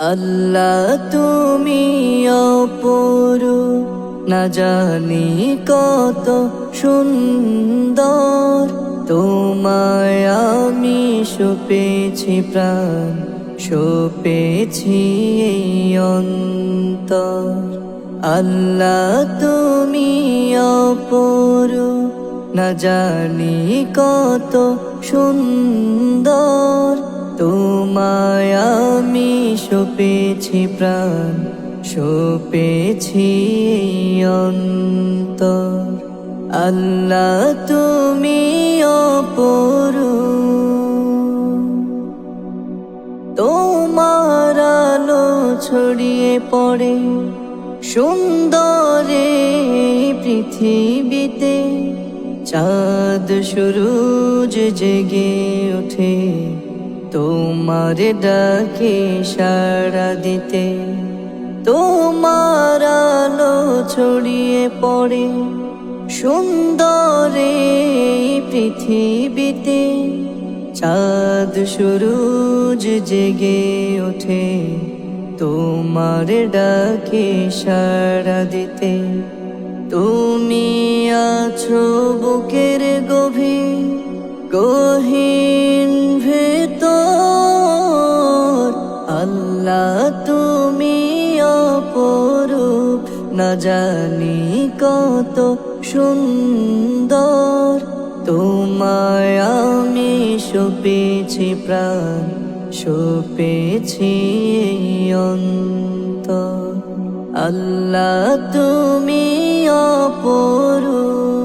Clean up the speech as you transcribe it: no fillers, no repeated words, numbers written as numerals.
আল্লাহ তুমি অপরূপ, না জানি কত সুন্দর। তোমায় আমি সপেছি প্রাণ, সপেছি এই অন্তর। আল্লাহ তুমি অপরূপ, না জানি কত সুন্দর। তোমায় আমি সপেছি প্রাণ, সপেছি এই অন্তর। আল্লাহ তুমি অপরূপ, তোমার আলো ছড়িয়ে পড়ে সুন্দরে পৃথিবীতে। চাঁদ সূরজ জেগে ওঠে তোমার ডাকে সাড়া দিতে। তোমার আলো ছড়িয়ে পড়ে সুন্দরে পৃথিবীতে। চাঁদ সূরজ জেগে ওঠে তোমার ডাকে সাড়া দিতে। তুমি আছো বুকের গহীন ভেতর। আল্লাহ তুমি অপরূপ, না জানি কত সুন্দর। তোমায় আমি সপেছি প্রাণ, সপেছি এই অন্তর। আল্লাহ তুমি অপরূপ।